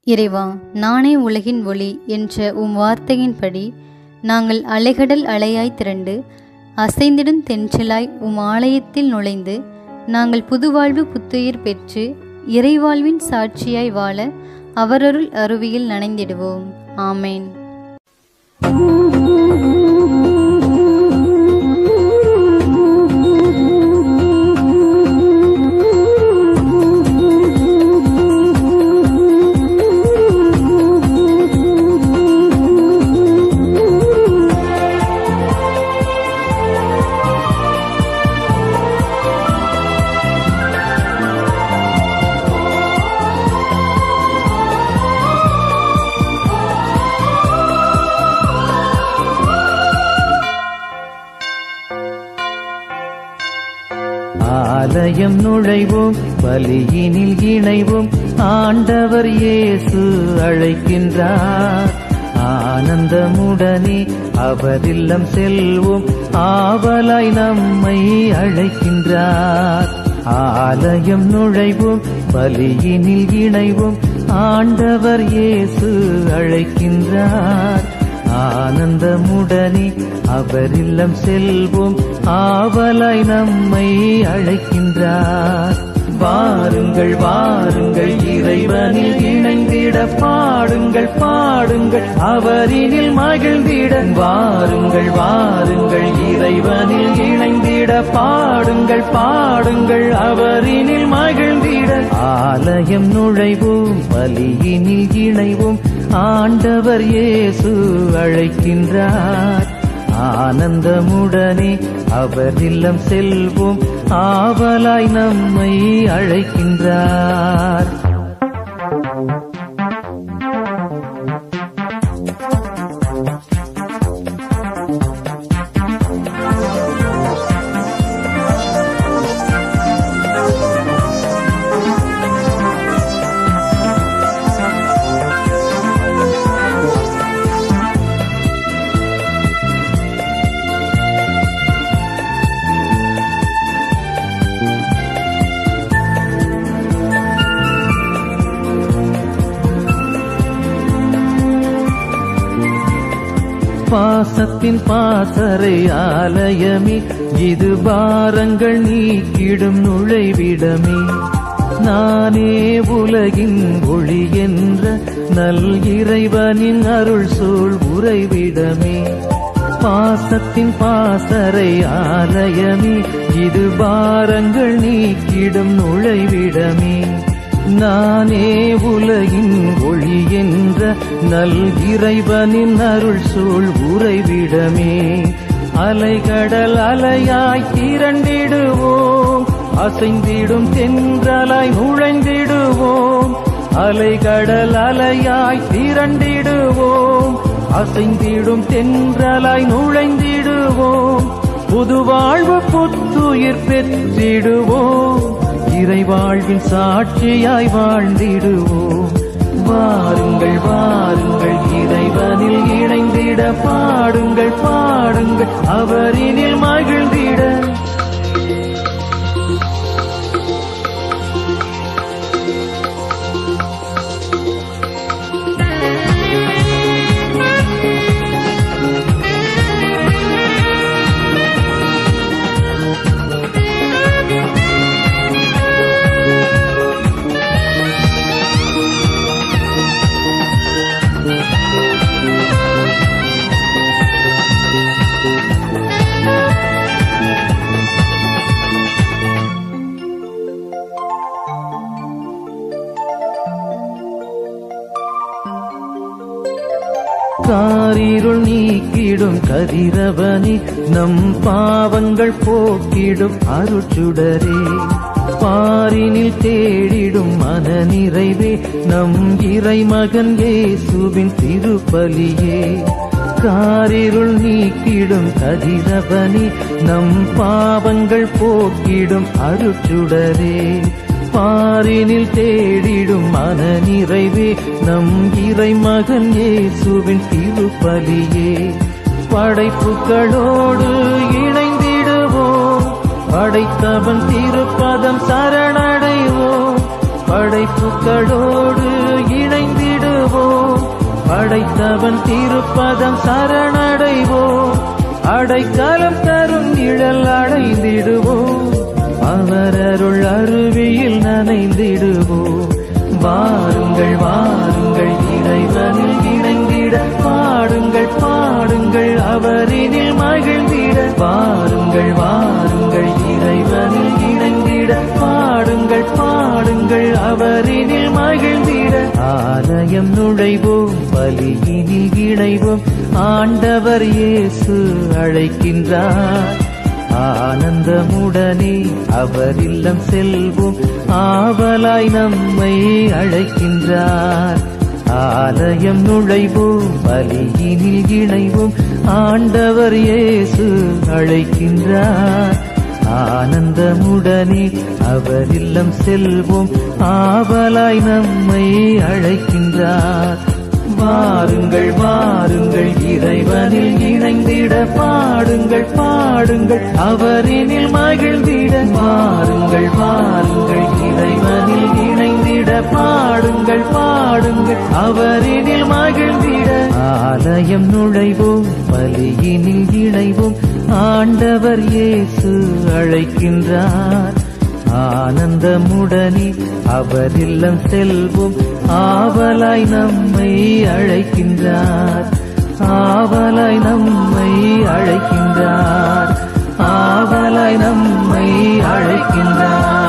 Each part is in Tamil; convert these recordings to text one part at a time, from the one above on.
இறைவா, நானே உலகின் ஒளி என்ற உம் வார்த்தையின்படி நாங்கள் அலைகடல் அலையாய் திரண்டு அசைந்திடும் தென்றலாய் உம் ஆலயத்தில் நுழைந்து நாங்கள் புதுவாழ்வு புத்துயிர் பெற்று இறைவாழ்வின் சாட்சியாய் வாழ அவரருள் அருவியில் நனைந்திடுவோம். ஆமேன். ஆலயம் நுழைவோம், பலியினில் இணைவோம், ஆண்டவர் இயேசு அழைக்கின்றார். ஆனந்தமுடனே அவர் இல்லம் செல்வோம், ஆவலாய் நம்மை அழைக்கின்றார். ஆலயம் நுழைவோம், பலியினில் இணைவோம், ஆண்டவர் இயேசு அழைக்கின்றார். ஆனந்தமுடனே அவர் இல்லம் செல்வோம், ஆவலாய் நம்மை அழைக்கின்றார். வாருங்கள் வாருங்கள், இறைவனில் இணைந்திட பாடுங்கள் பாடுங்கள், அவரினில் மகிழ்ந்திட. வாருங்கள் வாருங்கள், இறைவனில் இணைந்திட பாடுங்கள் பாடுங்கள், அவரினில் மகிழ்ந்திட. ஆலயம் நுழைவோம், பலியினில் இணைவோம், ஆண்டவர் இயேசு அழைக்கின்றார். ஆனந்தமுடனே அவர் இல்லம் செல்வோம், ஆவலாய் நம்மை அழைக்கின்றார். பாசத்தின் பாசறை ஆலயமே, இது பாரங்கள் நீக்கிடும் நுழைவிடமே. நானே உலகின் ஒளி என்ற நல் இறைவனின் அருள் சூழ் உறைவிடமே. பாசத்தின் பாசறை ஆலயமே, இது பாரங்கள் நீக்கிடும் நுழைவிடமே. நானே உலகின் ஒளி என்ற நல் இறைவனின் அருள் சூழ் உறைவிடமே. அலைகடல் அலையாய் திரண்டிடுவோம், அசைந்திடும் தென்றலாய் நுழைந்திடுவோம். அலைகடல் அலையாய் திரண்டிடுவோம், அசைந்திடும் தென்றலாய் நுழைந்திடுவோம். புதுவாழ்வு புத்துயிர் பெற்றிடுவோம், இறைவாழ்வின் சாட்சியாய் வாழ்ந்திடுவோம். வாருங்கள் வாருங்கள், இறைவனில் இணைந்திட பாடுங்கள் பாடுங்கள், அவரினில் மகிழ்ந்திட. காரிருள் நீக்கிடும் கதிரவனே, நம் பாவங்கள் போக்கிடும் அருட்சுடரே. பாரினில் தேடிடும் மன நிறைவே, நம் இறைமகன் இயேசுவின் திருப்பலியே. காரிருள் நீக்கிடும் கதிரவனே, நம் பாவங்கள் போக்கிடும் அருட்சுடரே. பாரினில் தேடிடும் மன நிறைவே, நம் இறைமகன் இயேசுவின் திருப்பலியே. படைப்புகளோடு இணைந்திடுவோம், படைத்தவன் திருப்பதம் சரணடைவோம். படைப்புகளோடு இணைந்திடுவோம், அழைத்தவன் திருப்பதம் சரணடைவோம், அடைக்கலம் தரும் நிழல் அடைந்திடுவோம், அவர் அருள் அருவியில் நனைந்திடுவோம். வாருங்கள் வாருங்கள் இறைவனில் இணைந்திட, பாடுங்கள் பாடுங்கள் அவரினில் மகிழ்ந்திட. வாருங்கள் வாருங்கள் இறைவனில் இணைந்திட, பாடுங்கள் பாடுங்கள் அவரினில் மகிழ்ந்திட. ஆலயம் நுழைவோம், பலியினில் இணைவோம், ஆண்டவர் இயேசு அழைக்கின்றார். ஆனந்தமுடனே அவர் இல்லம் செல்வோம், ஆவலாய் நம்மை அழைக்கின்றார். ஆலயம் நுழைவோம், பலியினில் இணைவோம், ஆண்டவர் இயேசு அழைக்கின்றார். ஆனந்தமுடனே அவர் இல்லம் செல்வோம், ஆவலாய் நம்மை அழைக்கின்றார். வாருங்கள் வாருங்கள் இறைவனில் இணைந்திட, பாடுங்கள் பாடுங்கள் அவரினில் மகிழ்ந்திட. வாருங்கள் வாருங்கள் இறைவனில் இணைந்திட, பாடுங்கள் பாடுங்கள் அவரினில் மகிழ்ந்திட. ஆலயம் நுழைவோம், பலியினில் இணைவோம், ஆண்டவர் இயேசு அழைக்கின்றார். ஆனந்தமுடனே அவர் இல்லம் செல்வோம், ஆவலாய் நம்மை அழைக்கின்றார். ஆவலாய் நம்மை அழைக்கின்றார். ஆவலாய் நம்மை அழைக்கின்றார்.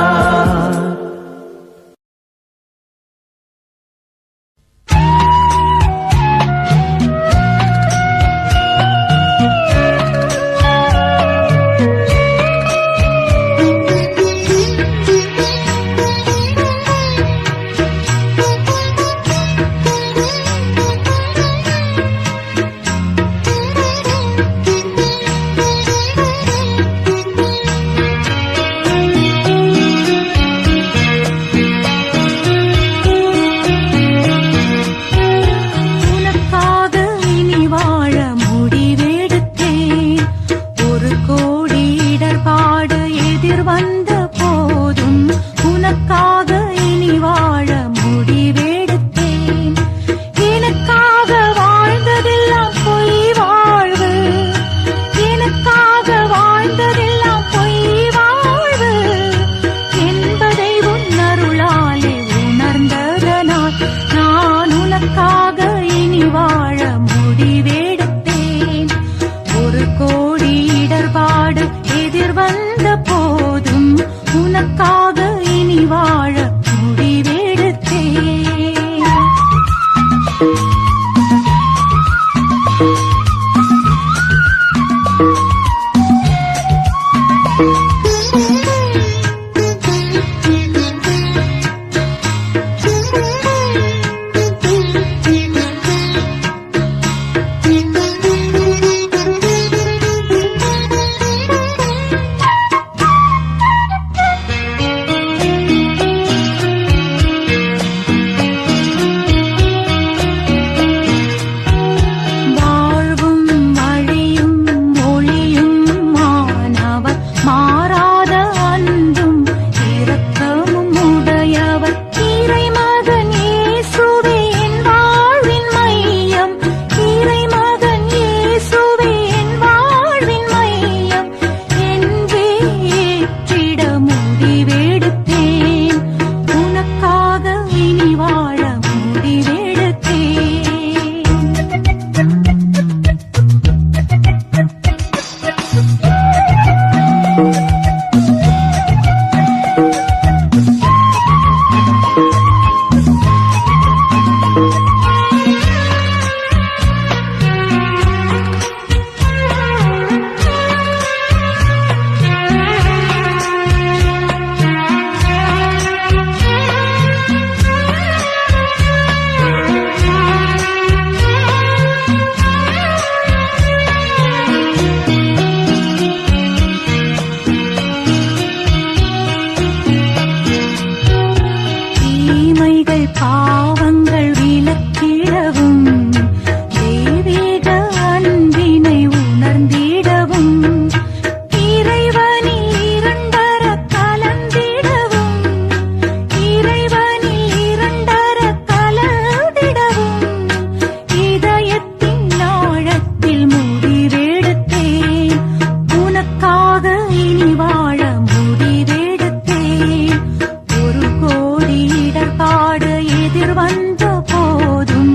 வந்த போதும்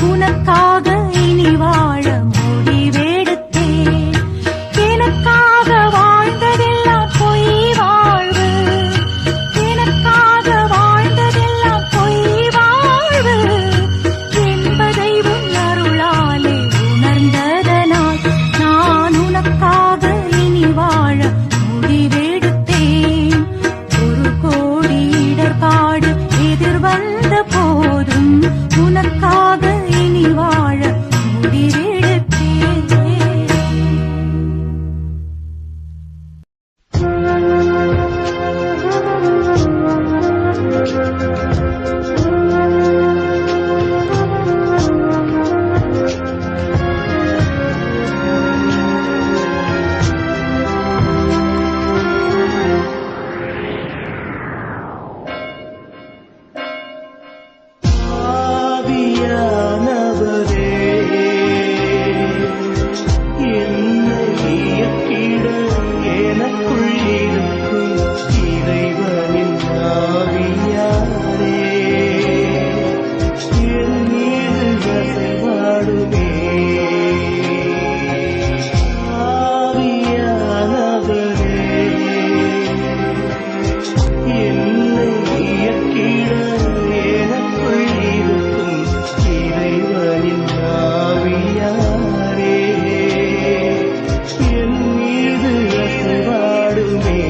உனக்காக இனி வாழ முடிவெடுத்தேன். எனக்காக வாழ்ந்ததெல்லாம் பொய் வாழ்வு, எனக்காக வாழ்ந்ததெல்லாம் பொய் வாழ்வு என்பதை உன் அருளாலே உணர்ந்ததனால் நான் உனக்காக இனி வாழ முடிவெடுத்தேன். ஒரு கோடி இடர்பாடு எதிர்வந்த போதும் உனக்காக இனி வாழ முடிவெடுத்தேன். ஆவியானவரே, என்னை இயக்கிட எனக்குள் இருக்கும் இறைவனின் ஆவியாரே, என் மீது அசைவாடுமே. ஆவியானவரே, என்னை இயக்கிட எனக்குள் இருக்கும் இறைவனின் ஆவியாரே, என் மீது அசைவாடுமே.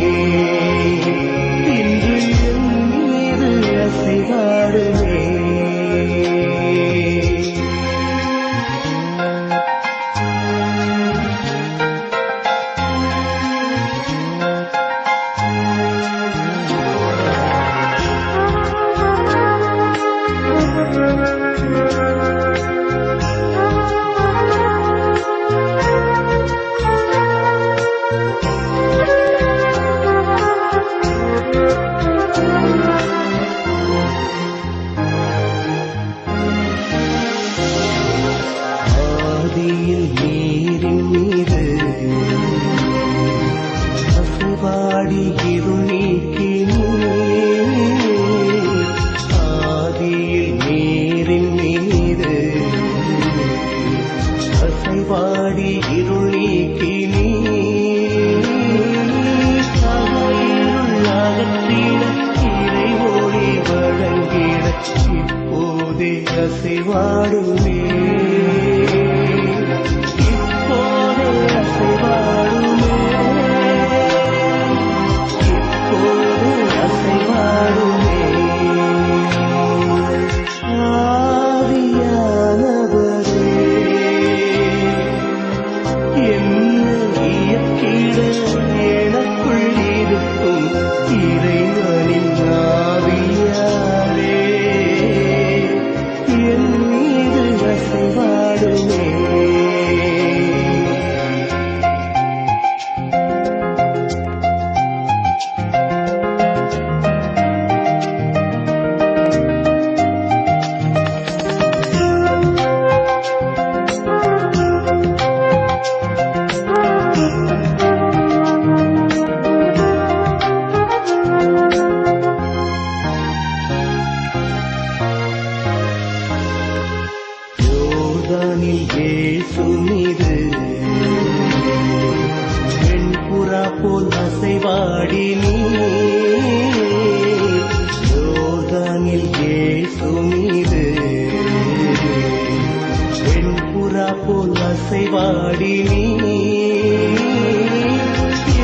இன்று என் மீது அசைவாடுமே. ஆதியில் நீரின் மீது அசைவாடி இருள் நீக்கினீர். ஆதியில் நீரின் மீது அசைவாடி இருள் நீக்கினீர். இருள் அகற்றிட இறை ஒளி வழங்கிட இப்போதே அசைவாடுமே. இப்போதே அசைவாடுமே. இப்போதே அசைவாடுமே. ஆவியானவரே, என்னை இயக்கிட எனக்குள் இருக்கும் இறைவனின் ஆவியாரே, என் மீது அசைவாடுமே. யோர்தானில் இயேசு மீது வெண்புறா போல் அசைவாடினீர். யோர்தானில் இயேசு மீது வெண்புறா போல் அசைவாடினீர்.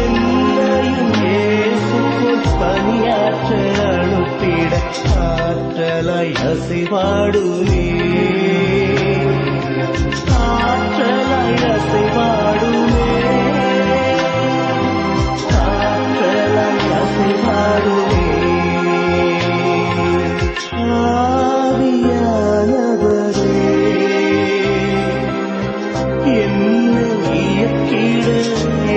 என்னையும் இயேசு போல் பணியாற்ற அனுப்பிட ஆற்றலாய் அசைவாடுமே. ஆற்றலாய் அசைவாடுமே. ஆற்றலாய் அசைவாடுமே. ஆவியானவரே, என்னை இயக்கிட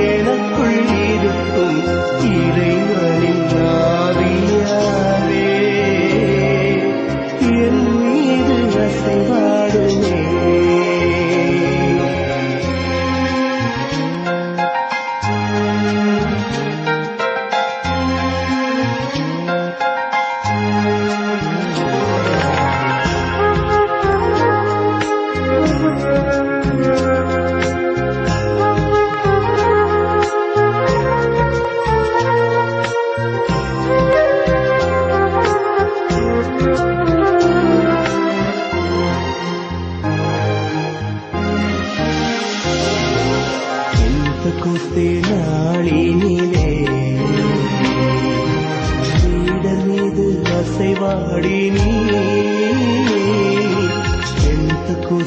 எனக்குள் இருக்கும் இறைவனின் ஆவியாரே, என் மீது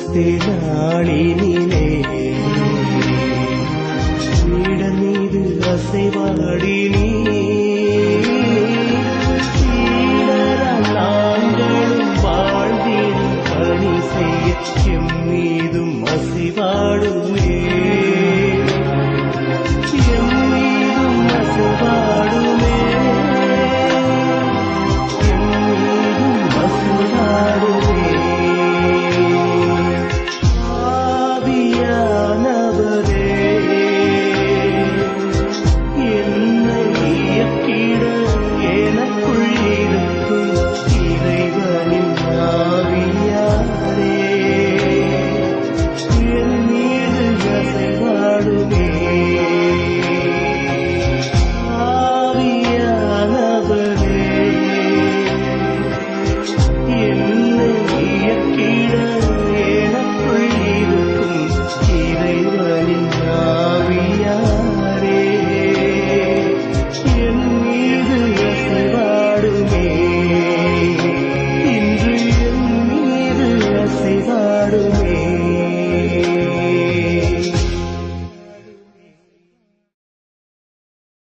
அந்தே நாளினிலே வீடர் மீது அசைவாடி நீ நாங்களும் வாழ்ந்திடும் பணி செய்ய எம்மீதும் அசைவாடுவே